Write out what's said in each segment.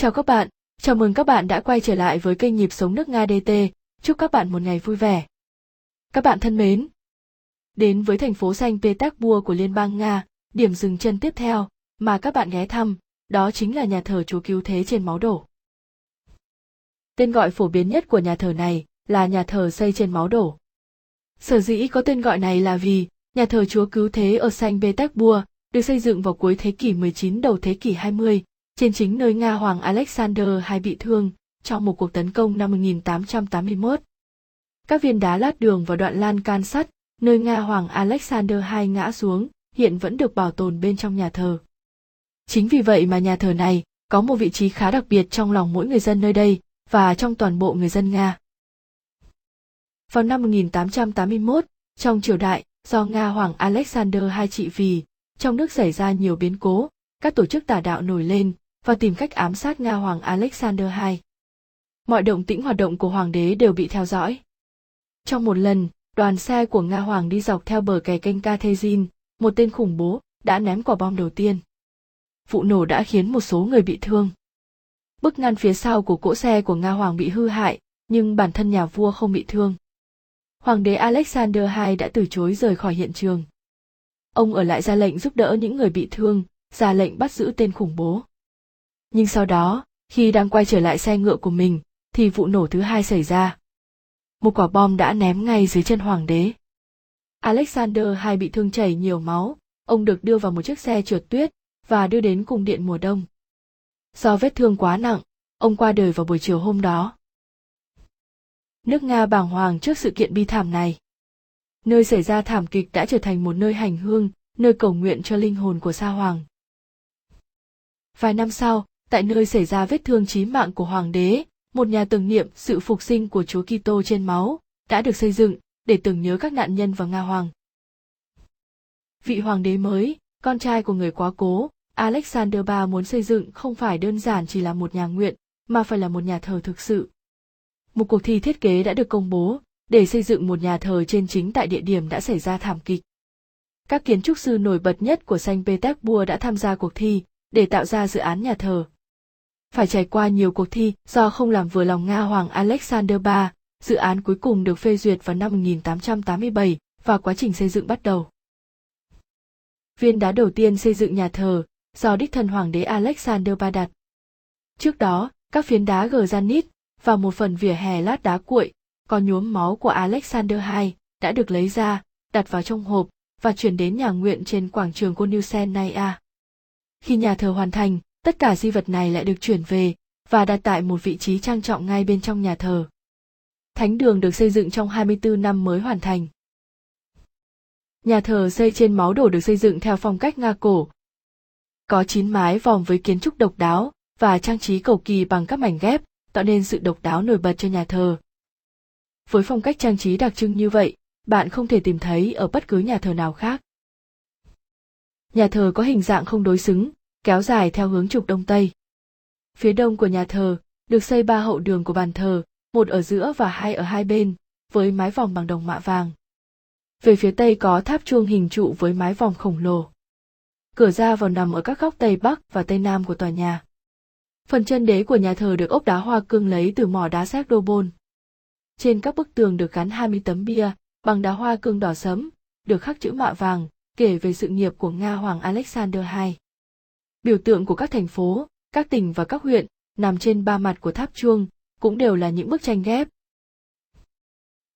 Chào các bạn, chào mừng các bạn đã quay trở lại với kênh Nhịp Sống Nước Nga DT, chúc các bạn một ngày vui vẻ. Các bạn thân mến, đến với thành phố Saint Petersburg của Liên bang Nga, điểm dừng chân tiếp theo mà các bạn ghé thăm, đó chính là nhà thờ Chúa Cứu Thế trên máu đổ. Tên gọi phổ biến nhất của nhà thờ này là nhà thờ xây trên máu đổ. Sở dĩ có tên gọi này là vì nhà thờ Chúa Cứu Thế ở Saint Petersburg được xây dựng vào cuối thế kỷ 19 đầu thế kỷ 20, trên chính nơi Nga Hoàng Alexander II bị thương trong một cuộc tấn công năm 1881. Các viên đá lát đường và đoạn lan can sắt, nơi Nga Hoàng Alexander II ngã xuống, hiện vẫn được bảo tồn bên trong nhà thờ. Chính vì vậy mà nhà thờ này có một vị trí khá đặc biệt trong lòng mỗi người dân nơi đây và trong toàn bộ người dân Nga. Vào năm 1881, trong triều đại do Nga Hoàng Alexander II trị vì, trong nước xảy ra nhiều biến cố, các tổ chức tà đạo nổi lên và tìm cách ám sát Nga Hoàng Alexander II. Mọi động tĩnh hoạt động của hoàng đế đều bị theo dõi. Trong một lần, đoàn xe của Nga Hoàng đi dọc theo bờ kè kênh Kathezin, một tên khủng bố đã ném quả bom đầu tiên. Vụ nổ đã khiến một số người bị thương. Bức ngăn phía sau của cỗ xe của Nga Hoàng bị hư hại, nhưng bản thân nhà vua không bị thương. Hoàng đế Alexander II đã từ chối rời khỏi hiện trường. Ông ở lại ra lệnh giúp đỡ những người bị thương, ra lệnh bắt giữ tên khủng bố. Nhưng sau đó, khi đang quay trở lại xe ngựa của mình, thì vụ nổ thứ hai xảy ra. Một quả bom đã ném ngay dưới chân hoàng đế. Alexander II bị thương chảy nhiều máu, ông được đưa vào một chiếc xe trượt tuyết và đưa đến cung điện mùa đông. Do vết thương quá nặng, ông qua đời vào buổi chiều hôm đó. Nước Nga bàng hoàng trước sự kiện bi thảm này. Nơi xảy ra thảm kịch đã trở thành một nơi hành hương, nơi cầu nguyện cho linh hồn của Sa Hoàng. Vài năm sau, tại nơi xảy ra vết thương chí mạng của hoàng đế, một nhà tưởng niệm sự phục sinh của Chúa Kitô trên máu đã được xây dựng để tưởng nhớ các nạn nhân và Nga Hoàng. Vị hoàng đế mới, con trai của người quá cố, Alexander III muốn xây dựng không phải đơn giản chỉ là một nhà nguyện, mà phải là một nhà thờ thực sự. Một cuộc thi thiết kế đã được công bố để xây dựng một nhà thờ trên chính tại địa điểm đã xảy ra thảm kịch. Các kiến trúc sư nổi bật nhất của Saint Petersburg đã tham gia cuộc thi để tạo ra dự án nhà thờ. Phải trải qua nhiều cuộc thi do không làm vừa lòng Nga Hoàng Alexander III, dự án cuối cùng được phê duyệt vào năm 1887 và quá trình xây dựng bắt đầu. Viên đá đầu tiên xây dựng nhà thờ do đích thân Hoàng đế Alexander III đặt. Trước đó, các phiến đá granite và một phần vỉa hè lát đá cuội có nhuốm máu của Alexander II đã được lấy ra, đặt vào trong hộp và chuyển đến nhà nguyện trên quảng trường Konyushennaya. Khi nhà thờ hoàn thành, tất cả di vật này lại được chuyển về và đặt tại một vị trí trang trọng ngay bên trong nhà thờ. Thánh đường được xây dựng trong 24 năm mới hoàn thành. Nhà thờ xây trên máu đổ được xây dựng theo phong cách Nga cổ. Có 9 mái vòm với kiến trúc độc đáo và trang trí cầu kỳ bằng các mảnh ghép, tạo nên sự độc đáo nổi bật cho nhà thờ. Với phong cách trang trí đặc trưng như vậy, bạn không thể tìm thấy ở bất cứ nhà thờ nào khác. Nhà thờ có hình dạng không đối xứng, kéo dài theo hướng trục đông tây. Phía đông của nhà thờ được xây 3 hậu đường của bàn thờ, một ở giữa và 2 ở hai bên, với mái vòm bằng đồng mạ vàng. Về phía tây có tháp chuông hình trụ với mái vòm khổng lồ. Cửa ra vào nằm ở các góc tây bắc và tây nam của tòa nhà. Phần chân đế của nhà thờ được ốp đá hoa cương lấy từ mỏ đá Séc-đô-bôn. Trên các bức tường được gắn 20 tấm bia bằng đá hoa cương đỏ sẫm, được khắc chữ mạ vàng, kể về sự nghiệp của Nga Hoàng Alexander II. Biểu tượng của các thành phố, các tỉnh và các huyện nằm trên 3 mặt của tháp chuông cũng đều là những bức tranh ghép.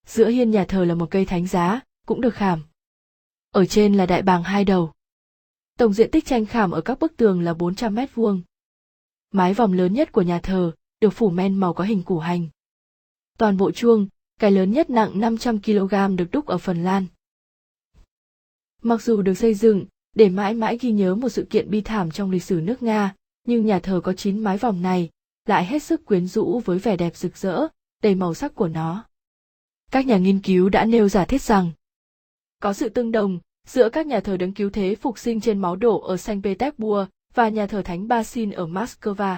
Giữa hiên nhà thờ là một cây thánh giá, cũng được khảm. Ở trên là đại bàng 2 đầu. Tổng diện tích tranh khảm ở các bức tường là 400 mét vuông. Mái vòm lớn nhất của nhà thờ được phủ men màu có hình củ hành. Toàn bộ chuông, cái lớn nhất nặng 500 kg được đúc ở Phần Lan. Mặc dù được xây dựng để mãi mãi ghi nhớ một sự kiện bi thảm trong lịch sử nước Nga, nhưng nhà thờ có 9 mái vòm này lại hết sức quyến rũ với vẻ đẹp rực rỡ, đầy màu sắc của nó. Các nhà nghiên cứu đã nêu giả thiết rằng có sự tương đồng giữa các nhà thờ Đấng Cứu Thế phục sinh trên máu đổ ở Saint Petersburg và nhà thờ Thánh Basin ở Moscow.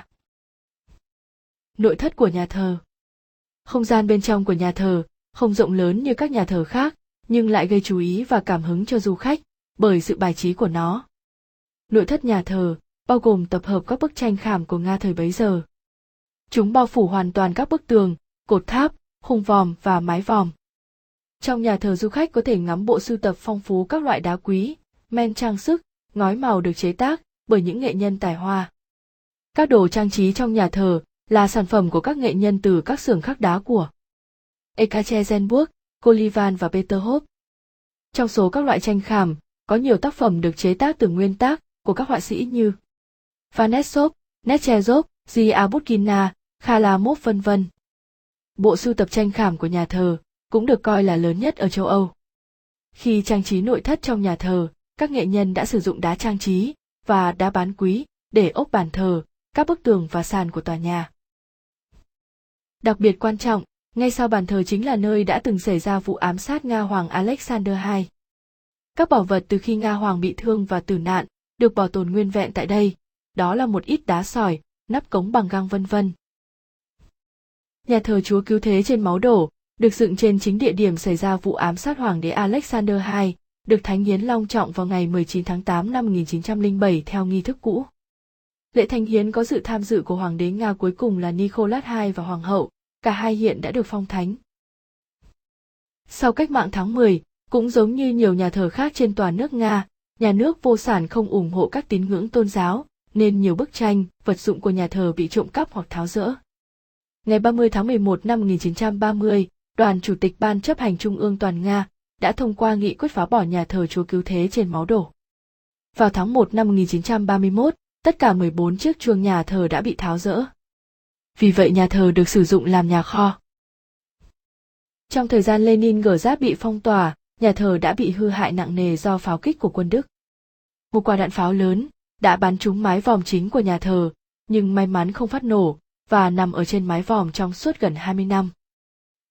Nội thất của nhà thờ. Không gian bên trong của nhà thờ không rộng lớn như các nhà thờ khác, nhưng lại gây chú ý và cảm hứng cho du khách bởi sự bài trí của nó. Nội thất nhà thờ bao gồm tập hợp các bức tranh khảm của Nga thời bấy giờ, Chúng bao phủ hoàn toàn các bức tường, cột tháp, khung vòm và mái vòm. Trong nhà thờ du khách có thể ngắm bộ sưu tập phong phú các loại đá quý, men trang sức, ngói màu được chế tác bởi những nghệ nhân tài hoa. Các đồ trang trí trong nhà thờ là sản phẩm của các nghệ nhân từ các xưởng khắc đá của Ekaterinburg, Colivan và Peterhof. Trong số các loại tranh khảm, có nhiều tác phẩm được chế tác từ nguyên tác của các họa sĩ như Vanessov, Nekrasov, Ziautkina, Kharlamov v.v. Bộ sưu tập tranh khảm của nhà thờ cũng được coi là lớn nhất ở châu Âu. Khi trang trí nội thất trong nhà thờ, các nghệ nhân đã sử dụng đá trang trí và đá bán quý để ốp bàn thờ, các bức tường và sàn của tòa nhà. Đặc biệt quan trọng, ngay sau bàn thờ chính là nơi đã từng xảy ra vụ ám sát Nga Hoàng Alexander II. Các bảo vật từ khi Nga Hoàng bị thương và tử nạn được bảo tồn nguyên vẹn tại đây, đó là một ít đá sỏi, nắp cống bằng găng v.v. Nhà thờ Chúa Cứu Thế trên máu đổ, được dựng trên chính địa điểm xảy ra vụ ám sát Hoàng đế Alexander II, được thánh hiến long trọng vào ngày 19 tháng 8 năm 1907 theo nghi thức cũ. Lễ thánh hiến có sự tham dự của Hoàng đế Nga cuối cùng là Nicholas II và Hoàng hậu, cả hai hiện đã được phong thánh. Sau cách mạng tháng 10, cũng giống như nhiều nhà thờ khác trên toàn nước Nga, nhà nước vô sản không ủng hộ các tín ngưỡng tôn giáo, nên nhiều bức tranh, vật dụng của nhà thờ bị trộm cắp hoặc tháo dỡ. Ngày 30 tháng 11 năm 1930, Đoàn Chủ tịch Ban chấp hành Trung ương toàn Nga đã thông qua nghị quyết phá bỏ nhà thờ Chúa Cứu Thế trên máu đổ. Vào tháng 1 năm 1931, tất cả 14 chiếc chuông nhà thờ đã bị tháo dỡ. Vì vậy nhà thờ được sử dụng làm nhà kho. Trong thời gian Leningrad bị phong tỏa, nhà thờ đã bị hư hại nặng nề do pháo kích của quân Đức. Một quả đạn pháo lớn đã bắn trúng mái vòm chính của nhà thờ, nhưng may mắn không phát nổ và nằm ở trên mái vòm trong suốt gần 20 năm.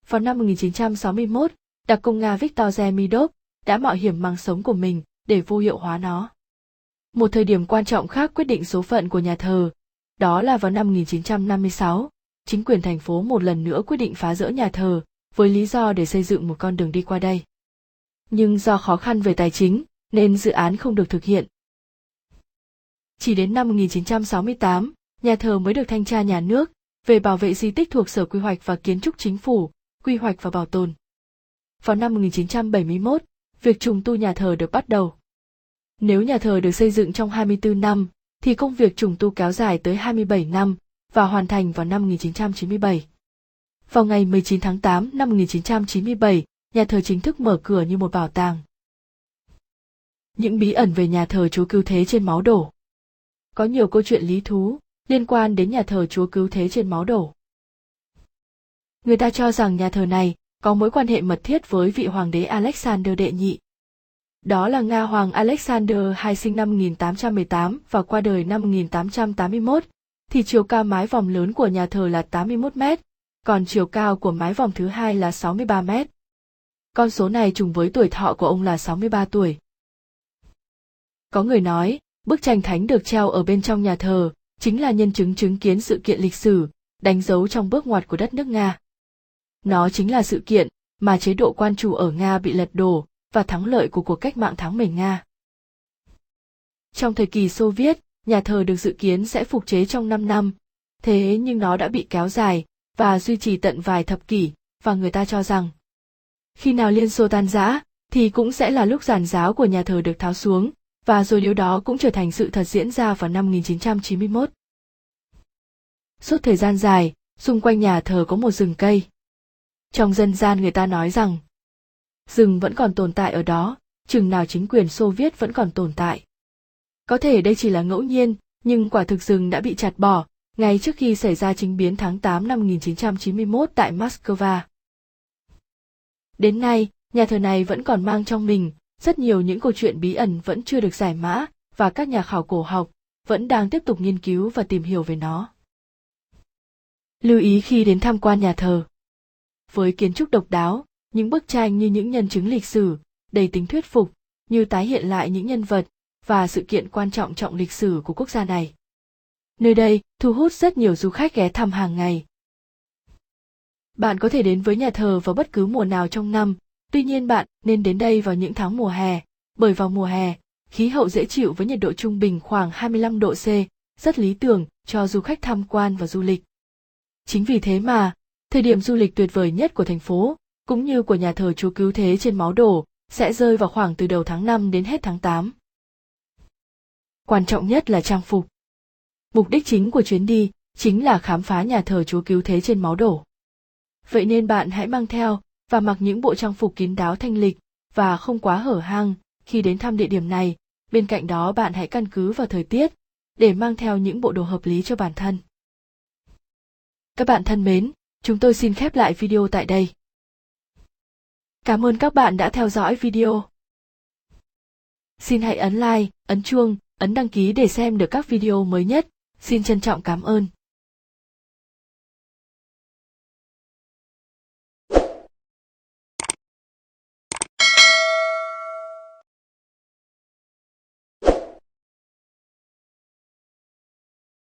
Vào năm 1961, đặc công Nga Viktor Demidov đã mạo hiểm mang sống của mình để vô hiệu hóa nó. Một thời điểm quan trọng khác quyết định số phận của nhà thờ, đó là vào năm 1956, chính quyền thành phố một lần nữa quyết định phá rỡ nhà thờ, với lý do để xây dựng một con đường đi qua đây. Nhưng do khó khăn về tài chính, nên dự án không được thực hiện. Chỉ đến năm 1968, nhà thờ mới được thanh tra nhà nước về bảo vệ di tích thuộc Sở Quy hoạch và Kiến trúc Chính phủ, quy hoạch và bảo tồn. Vào năm 1971, việc trùng tu nhà thờ được bắt đầu. Nếu nhà thờ được xây dựng trong 24 năm, thì công việc trùng tu kéo dài tới 27 năm và hoàn thành vào năm 1997. Vào ngày 19 tháng 8 năm 1997, nhà thờ chính thức mở cửa như một bảo tàng. Những bí ẩn về nhà thờ Chúa Cứu Thế trên máu đổ. Có nhiều câu chuyện lý thú liên quan đến nhà thờ Chúa Cứu Thế trên máu đổ. Người ta cho rằng nhà thờ này có mối quan hệ mật thiết với vị hoàng đế Alexander đệ nhị. Đó là Nga Hoàng Alexander II sinh năm 1818 và qua đời năm 1881, thì chiều cao mái vòm lớn của nhà thờ là 81 mét, còn chiều cao của mái vòm thứ hai là 63 mét. Con số này trùng với tuổi thọ của ông là 63 tuổi. Có người nói, bức tranh thánh được treo ở bên trong nhà thờ chính là nhân chứng chứng kiến sự kiện lịch sử, đánh dấu trong bước ngoặt của đất nước Nga. Nó chính là sự kiện mà chế độ quan chủ ở Nga bị lật đổ và thắng lợi của cuộc cách mạng tháng 10 Nga. Trong thời kỳ Xô Viết, nhà thờ được dự kiến sẽ phục chế trong 5 năm, thế nhưng nó đã bị kéo dài và duy trì tận vài thập kỷ, và người ta cho rằng khi nào Liên Xô tan rã thì cũng sẽ là lúc giàn giáo của nhà thờ được tháo xuống, và rồi điều đó cũng trở thành sự thật diễn ra vào năm 1991. Suốt thời gian dài, xung quanh nhà thờ có một rừng cây. Trong dân gian người ta nói rằng rừng vẫn còn tồn tại ở đó, chừng nào chính quyền Xô Viết vẫn còn tồn tại. Có thể đây chỉ là ngẫu nhiên, nhưng quả thực rừng đã bị chặt bỏ, ngay trước khi xảy ra chính biến tháng 8 năm 1991 tại Moscow. Đến nay, nhà thờ này vẫn còn mang trong mình rất nhiều những câu chuyện bí ẩn vẫn chưa được giải mã, và các nhà khảo cổ học vẫn đang tiếp tục nghiên cứu và tìm hiểu về nó. Lưu ý khi đến tham quan nhà thờ. Với kiến trúc độc đáo, những bức tranh như những nhân chứng lịch sử, đầy tính thuyết phục, như tái hiện lại những nhân vật và sự kiện quan trọng trong lịch sử của quốc gia này. Nơi đây thu hút rất nhiều du khách ghé thăm hàng ngày. Bạn có thể đến với nhà thờ vào bất cứ mùa nào trong năm, tuy nhiên bạn nên đến đây vào những tháng mùa hè, bởi vào mùa hè, khí hậu dễ chịu với nhiệt độ trung bình khoảng 25 độ C, rất lý tưởng cho du khách tham quan và du lịch. Chính vì thế mà, thời điểm du lịch tuyệt vời nhất của thành phố, cũng như của nhà thờ Chúa Cứu Thế trên Máu Đổ, sẽ rơi vào khoảng từ đầu tháng 5 đến hết tháng 8. Quan trọng nhất là trang phục. Mục đích chính của chuyến đi chính là khám phá nhà thờ Chúa Cứu Thế trên Máu Đổ. Vậy nên bạn hãy mang theo và mặc những bộ trang phục kín đáo thanh lịch và không quá hở hang khi đến thăm địa điểm này. Bên cạnh đó bạn hãy căn cứ vào thời tiết để mang theo những bộ đồ hợp lý cho bản thân. Các bạn thân mến, chúng tôi xin khép lại video tại đây. Cảm ơn các bạn đã theo dõi video. Xin hãy ấn like, ấn chuông, ấn đăng ký để xem được các video mới nhất. Xin trân trọng cảm ơn.